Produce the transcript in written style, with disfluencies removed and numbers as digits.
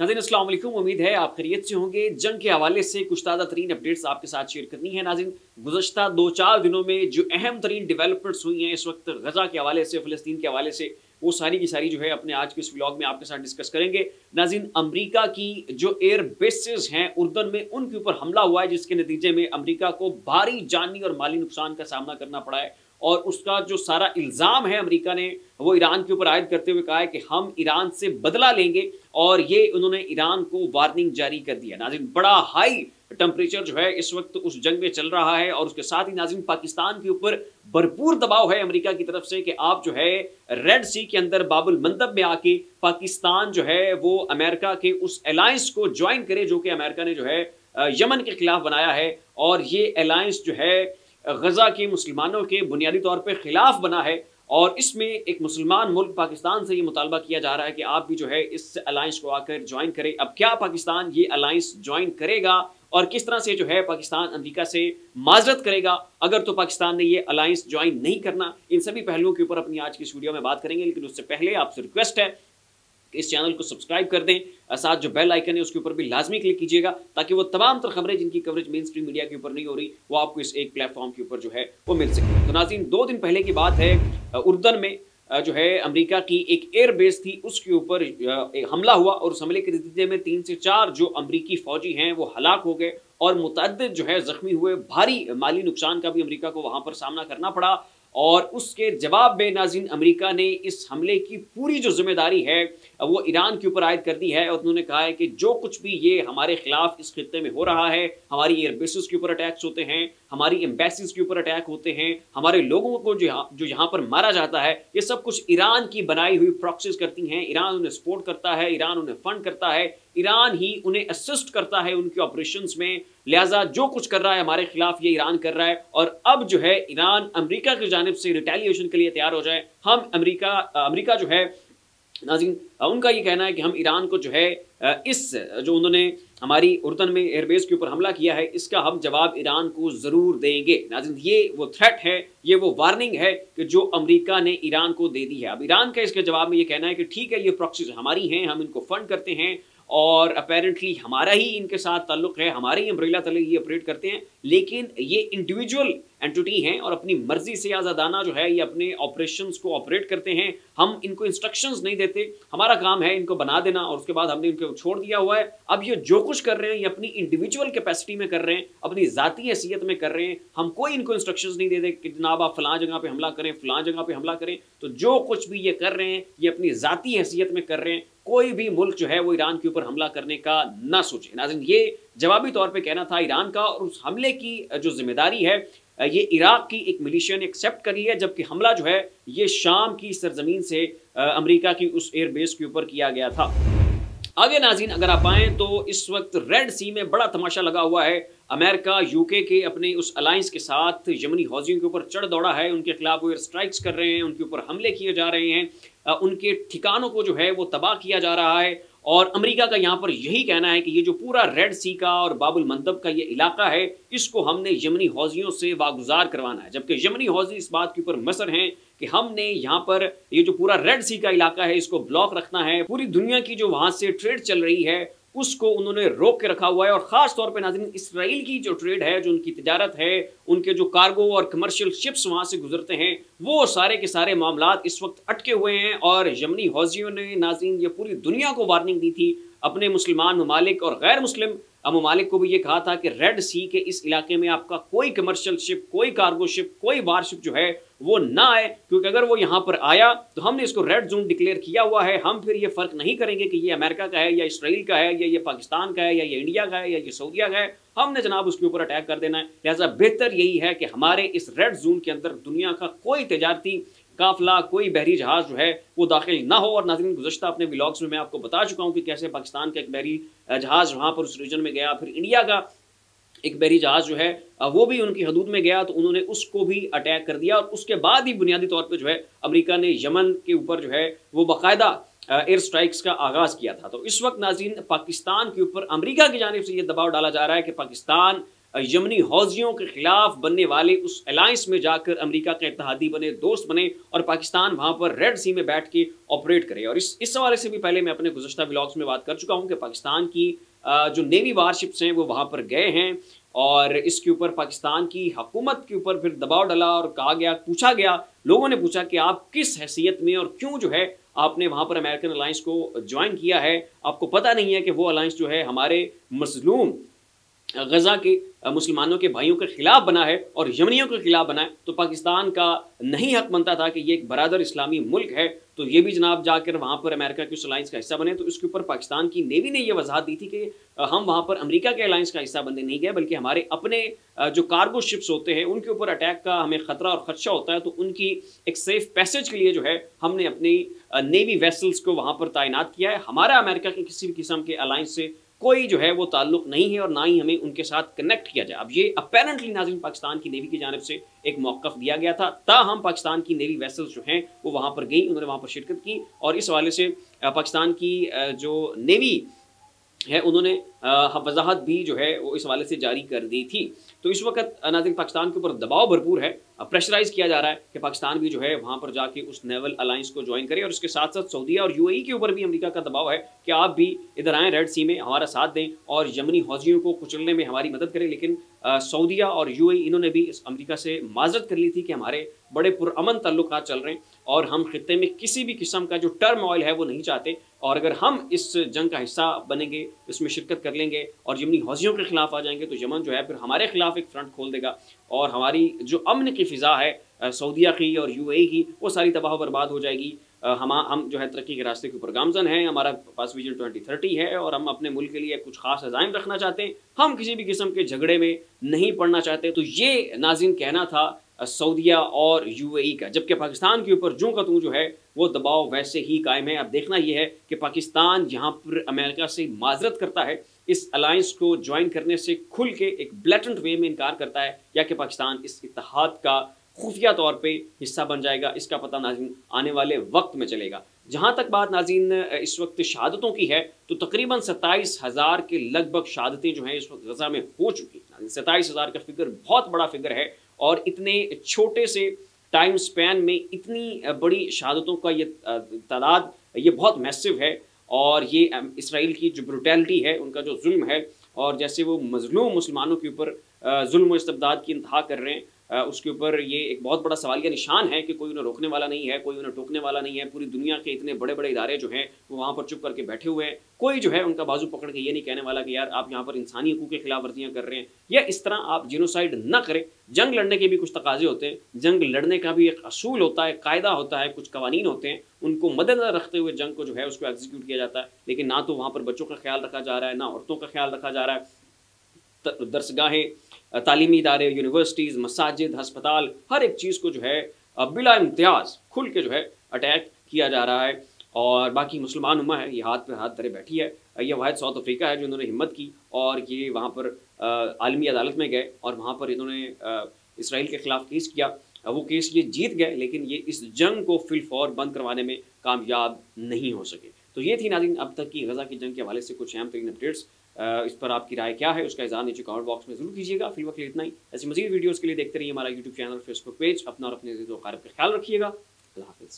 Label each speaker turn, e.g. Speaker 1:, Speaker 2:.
Speaker 1: नाज़रीन अस्सलाम वालेकुम। उम्मीद है आप खैरियत से होंगे। जंग के हवाले से कुछ ताज़ा तरीन अपडेट्स आपके साथ शेयर करनी है। नाज़रीन, गुज़श्ता 2-4 दिनों में जो अहम तरीन डेवलपमेंट्स हुई हैं इस वक्त गज़ा के हवाले से, फ़लस्तीन के हवाले से, वो सारी की सारी जो है अपने आज के इस व्लॉग में आपके साथ डिस्कस करेंगे। नाज़रीन, अमरीका की जो एयर बेसेस हैं उर्दन में, उनके ऊपर हमला हुआ है जिसके नतीजे में अमरीका को भारी जानी और माली नुकसान का सामना करना पड़ा है। और उसका जो सारा इल्ज़ाम है अमरीका ने वो ईरान के ऊपर आयद करते हुए कहा है कि हम ईरान से बदला लेंगे, और ये उन्होंने ईरान को वार्निंग जारी कर दिया। नाज़रीन, बड़ा हाई टेम्परेचर जो है इस वक्त उस जंग में चल रहा है, और उसके साथ ही नाज़रीन पाकिस्तान के ऊपर भरपूर दबाव है अमेरिका की तरफ से कि आप जो है रेड सी के अंदर बाबुल मंदब में आके पाकिस्तान जो है वो अमेरिका के उस अलायंस को ज्वाइन करे जो कि अमेरिका ने जो है यमन के खिलाफ बनाया है। और ये अलायंस जो है गजा के मुसलमानों के बुनियादी तौर पर खिलाफ बना है, और इसमें एक मुसलमान मुल्क पाकिस्तान से ये मुतालबा किया जा रहा है कि आप भी जो है इस अलायंस को आकर ज्वाइन करें। अब क्या पाकिस्तान ये अलायंस ज्वाइन करेगा और किस तरह से जो है पाकिस्तान अमेरिका से माजरत करेगा अगर तो पाकिस्तान ने ये अलायंस ज्वाइन नहीं करना, इन सभी पहलुओं के ऊपर अपनी आज की इस वीडियो में बात करेंगे। लेकिन उससे पहले आपसे रिक्वेस्ट है इस चैनल को सब्सक्राइब कर दें, साथ जो बेल आइकन है उसके ऊपर भी लाजमी क्लिक कीजिएगा ताकि वो तमाम तर खबरें जिनकी कवरेज मेन स्ट्रीम मीडिया के ऊपर नहीं हो रही वो आपको इस एक प्लेटफॉर्म के ऊपर जो है वो मिल सके। तो नाज़रीन, 2 दिन पहले की बात है, उर्दन में जो है अमेरिका की एक एयर बेस थी उसके ऊपर एक हमला हुआ, और उस हमले के नतीजे में 3 से 4 जो अमरीकी फौजी हैं वो हलाक हो गए और मुतअद्दिद जो है जख्मी हुए। भारी माली नुकसान का भी अमेरिका को वहां पर सामना करना पड़ा, और उसके जवाब में नाज़रीन अमेरिका ने इस हमले की पूरी जो जिम्मेदारी है वो ईरान के ऊपर आयद कर दी है। और उन्होंने कहा है कि जो कुछ भी ये हमारे खिलाफ इस खित्ते में हो रहा है, हमारी एयर बेसिस के ऊपर अटैक्स होते हैं, हमारी एम्बेसीज के ऊपर अटैक होते हैं, हमारे लोगों को जो यहाँ पर मारा जाता है, ये सब कुछ ईरान की बनाई हुई प्रॉक्सीज करती हैं। ईरान उन्हें सपोर्ट करता है, ईरान उन्हें फंड करता है, ईरान ही उन्हें असिस्ट करता है उनके ऑपरेशंस में। लिहाजा जो कुछ कर रहा है हमारे खिलाफ ये ईरान कर रहा है, और अब जो है ईरान अमेरिका की जानिब से रिटेलिएशन के लिए तैयार हो जाए। हम अमेरिका जो है नाज़रीन, उनका ये कहना है कि हम ईरान को जो है इस जो उन्होंने हमारी उर्दन में एयरबेस के ऊपर हमला किया है इसका हम जवाब ईरान को ज़रूर देंगे। नाज़रीन, ये वो थ्रेट है, ये वो वार्निंग है कि जो अमेरिका ने ईरान को दे दी है। अब ईरान का इसके जवाब में ये कहना है कि ठीक है, ये प्रॉक्सीज हमारी हैं, हम इनको फंड करते हैं, और अपेरेंटली हमारा ही इनके साथ ताल्लुक है, हमारे ही अम्ब्रेला तले ये ऑपरेट करते हैं, लेकिन ये इंडिविजुअल एंटिटी हैं और अपनी मर्जी से आज़ादाना जो है ये अपने ऑपरेशंस को ऑपरेट करते हैं। हम इनको इंस्ट्रक्शंस नहीं देते, हमारा काम है इनको बना देना, और उसके बाद हमने इनको छोड़ दिया हुआ है। अब ये जो कुछ कर रहे हैं ये अपनी इंडिविजुअल कैपेसिटी में कर रहे हैं, अपनी ज़ाती हैसियत में कर रहे हैं। हम कोई इनको इंस्ट्रक्शंस नहीं देते कि जनाब आप फलां जगह पे हमला करें, फलां जगह पे हमला करें। तो जो कुछ भी ये कर रहे हैं ये अपनी ज़ाती हैसियत में कर रहे हैं। कोई भी मुल्क जो है वो ईरान के ऊपर हमला करने का ना सोचे। नाज़रीन, ये जवाबी तौर पे कहना था ईरान का, और उस हमले की जो जिम्मेदारी है ये इराक की एक मिलिशिया ने एक्सेप्ट कर ली है, जबकि हमला जो है ये शाम की सरजमीन से अमेरिका की उस एयरबेस के ऊपर किया गया था। आगे नाज़रीन अगर आप आएँ तो इस वक्त रेड सी में बड़ा तमाशा लगा हुआ है। अमेरिका यूके के अपने उस अलायंस के साथ यमनी हौजियों के ऊपर चढ़ दौड़ा है, उनके खिलाफ वो एयर स्ट्राइक्स कर रहे हैं, उनके ऊपर हमले किए जा रहे हैं, उनके ठिकानों को जो है वो तबाह किया जा रहा है। और अमेरिका का यहाँ पर यही कहना है कि ये जो पूरा रेड सी का और बाबुल मंदब का ये इलाका है इसको हमने यमनी हौजियों से वागुजार करवाना है, जबकि यमनी हौजी इस बात के ऊपर मसर हैं कि हमने यहाँ पर ये जो पूरा रेड सी का इलाका है इसको ब्लॉक रखना है। पूरी दुनिया की जो वहाँ से ट्रेड चल रही है उसको उन्होंने रोक के रखा हुआ है, और ख़ास तौर पे नाज़रीन इसराइल की जो ट्रेड है, जो उनकी तिजारत है, उनके जो कार्गो और कमर्शियल शिप्स वहाँ से गुजरते हैं, वो सारे के सारे मामलात इस वक्त अटके हुए हैं। और यमनी हौजियों ने नाज़रीन ये पूरी दुनिया को वार्निंग दी थी, अपने मुसलमान ममालिक और गैर मुस्लिम ममालिक को भी ये कहा था कि रेड सी के इस इलाके में आपका कोई कमर्शियल शिप, कोई कार्गो शिप, कोई वारशिप जो है वो ना आए, क्योंकि अगर वो यहाँ पर आया तो हमने इसको रेड जोन डिक्लेयर किया हुआ है। हम फिर ये फ़र्क नहीं करेंगे कि ये अमेरिका का है या इसराइल का है या ये पाकिस्तान का है या ये इंडिया का है या ये सऊदीया का है, हमने जनाब उसके ऊपर अटैक कर देना है। लिहाजा बेहतर यही है कि हमारे इस रेड जोन के अंदर दुनिया का कोई तजारती काफिला, कोई बहरी जहाज जो है वो दाखिल ना हो। और नाज़रीन, गुज़श्ता अपने व्लॉग्स में मैं आपको बता चुका हूँ कि कैसे पाकिस्तान का एक बहरी जहाज वहाँ पर उस रीजन में गया, फिर इंडिया का एक बहरी जहाज जो है वो भी उनकी हदूद में गया तो उन्होंने उसको भी अटैक कर दिया। और उसके बाद ही बुनियादी तौर पर जो है अमेरिका ने यमन के ऊपर जो है वो बाकायदा एयर स्ट्राइक्स का आगाज़ किया था। तो इस वक्त नाज़रीन पाकिस्तान के ऊपर अमेरिका की जानिब से ये दबाव डाला जा रहा है कि पाकिस्तान यमनी हौजियों के खिलाफ बनने वाले उस अलायंस में जाकर अमेरिका का इत्तेहादी बने, दोस्त बने और पाकिस्तान वहाँ पर रेड सी में बैठ के ऑपरेट करे। और इस हवाले से भी पहले मैं अपने गुज़श्ता व्लॉग्स में बात कर चुका हूँ कि पाकिस्तान की जो नेवी वारशिप्स हैं वो वहाँ पर गए हैं और इसके ऊपर पाकिस्तान की हुकूमत के ऊपर फिर दबाव डाला और कहा गया, पूछा गया, लोगों ने पूछा कि आप किस हैसियत में और क्यों जो है आपने वहाँ पर अमेरिकन अलायंस को ज्वाइन किया है। आपको पता नहीं है कि वो अलायंस जो है हमारे मजलूम गजा के मुसलमानों के भाइयों के खिलाफ बना है और यमनियों के खिलाफ बना है। तो पाकिस्तान का नहीं हक बनता था कि ये एक बरादर इस्लामी मुल्क है तो ये भी जनाब जाकर वहाँ पर अमेरिका की उस अलायंस का हिस्सा बने। तो इसके ऊपर पाकिस्तान की नेवी ने ये वजाहत दी थी कि हम वहाँ पर अमेरिका के अलायंस का हिस्सा बनने नहीं गए, बल्कि हमारे अपने जो कार्गो शिप्स होते हैं उनके ऊपर अटैक का हमें खतरा और खदशा होता है, तो उनकी एक सेफ पैसेज के लिए जो है हमने अपनी नेवी वेसल्स को वहाँ पर तैनात किया है। हमारा अमेरिका के किसी भी किस्म के अलायंस से कोई जो है वो ताल्लुक नहीं है और ना ही हमें उनके साथ कनेक्ट किया जाए। अब ये अपेरेंटली नाज़रीन पाकिस्तान की नेवी की जानिब से एक मौक़िफ़ दिया गया था, ताहम पाकिस्तान की नेवी वेसल्स जो हैं वो वहाँ पर गई, उन्होंने वहाँ पर शिरकत की और इस हवाले से पाकिस्तान की जो नेवी है उन्होंने वजाहत भी जो है वो इस हवाले से जारी कर दी थी। तो इस वक्त नाज़रीन पाकिस्तान के ऊपर दबाव भरपूर है, प्रेशराइज किया जा रहा है कि पाकिस्तान भी जो है वहाँ पर जाके उस नेवल अलायंस को ज्वाइन करे और इसके साथ साथ सऊदीया और यूएई के ऊपर भी अमेरिका का दबाव है कि आप भी इधर आएँ, रेड सी में हमारा साथ दें और यमनी हौजियों को कुचलने में हमारी मदद करें। लेकिन सऊदीया और यूएई इन्होंने भी इस अमेरिका से माजरत कर ली थी कि हमारे बड़े पुरअमन ताल्लुकात चल रहे हैं और हम खित्ते में किसी भी किस्म का जो टर्मोइल है वो नहीं चाहते, और अगर हम इस जंग का हिस्सा बनेंगे, इसमें शिरकत कर लेंगे और यमनी हौजियों के खिलाफ आ जाएंगे तो यमन जो है फिर हमारे खिलाफ एक फ्रंट खोल देगा और हमारी जो अमन की फ़िज़ा है सऊदीया की और यूएई की वो सारी तबाह बर्बाद हो जाएगी। हम जो है तरक्की के रास्ते के ऊपर गामजन हैं, हमारा पास विजन 2030 है और हम अपने मुल्क के लिए कुछ खास अज़ाइम रखना चाहते हैं, हम किसी भी किस्म के झगड़े में नहीं पड़ना चाहते। तो ये नाज़रीन कहना था सऊदीया और यूएई का, जबकि पाकिस्तान के ऊपर जूं का तूं जो है वो दबाव वैसे ही कायम है। अब देखना ये है कि पाकिस्तान जहां पर अमेरिका से माजरत करता है, इस अलायंस को ज्वाइन करने से खुल के एक ब्लैटेंट वे में इनकार करता है, या कि पाकिस्तान इस इत्तेहाद का खुफिया तौर पे हिस्सा बन जाएगा, इसका पता नाज़रीन आने वाले वक्त में चलेगा। जहाँ तक बात नाज़रीन इस वक्त शहादतों की है तो तकरीबन 27,000 के लगभग शहादतें जो हैं इस वक्त गजा में हो चुकी हैं। 27,000 का फिगर बहुत बड़ा फिगर है और इतने छोटे से टाइम स्पैन में इतनी बड़ी शहादतों का ये तादाद ये बहुत मैसिव है। और ये इसराइल की जो ब्रुटैलिटी है, उनका जो जुल्म है और जैसे वो मजलूम मुसलमानों के ऊपर जुल्म व इस्तबदाद की इंतहा कर रहे हैं, उसके ऊपर ये एक बहुत बड़ा सवालिया निशान है कि कोई उन्हें रोकने वाला नहीं है, कोई उन्हें टोकने वाला नहीं है। पूरी दुनिया के इतने बड़े बड़े इदारे जो हैं वो वहाँ पर चुप करके बैठे हुए हैं, कोई जो है उनका बाजू पकड़ के ये नहीं कहने वाला कि यार आप यहाँ पर इंसानी हकूक़ के खिलाफ वर्जियाँ कर रहे हैं या इस तरह आप जिनोसाइड ना करें। जंग लड़ने के भी कुछ तकाजे होते हैं, जंग लड़ने का भी एक असूल होता है, कायदा होता है, कुछ कवानीन होते हैं, उनको मद्देनजर रखते हुए जंग को जो है उसको एग्जीक्यूट किया जाता है। लेकिन ना तो वहाँ पर बच्चों का ख्याल रखा जा रहा है, ना औरतों का ख्याल रखा जा रहा है। दरसगाहें, तालीमी इदारे, यूनिवर्सिटीज़, मसाजिद, हस्पताल, हर एक चीज़ को जो है बिला इम्तियाज़ खुल के जो है अटैक किया जा रहा है। और बाकी मुसलमान उम्मा है ये हाथ पे हाथ धरे बैठी है। ये वाहिद साउथ अफ्रीका है जो इन्होंने हिम्मत की और ये वहाँ पर आलमी अदालत में गए और वहाँ पर इन्होंने इसराइल के ख़िलाफ़ केस किया। वो केस ये जीत गए, लेकिन ये इस जंग को फिलफौर बंद करवाने में कामयाब नहीं हो सके। तो ये थी नाज़रीन अब तक की गज़ा की जंग के हवाले से कुछ अहम तरीन अपडेट्स। इस पर आपकी राय क्या है उसका इज़हार नीचे कमेंट बॉक्स में ज़रूर कीजिएगा। फिर वक्त इतना ही। ऐसी मज़ीद वीडियोज़ के लिए देखते रहिए हमारा यूट्यूब चैनल, फेसबुक पेज। अपना और अपने अज़ीज़ व अक़ारिब का ख्याल रखिएगा। अल्लाह हाफ़िज़।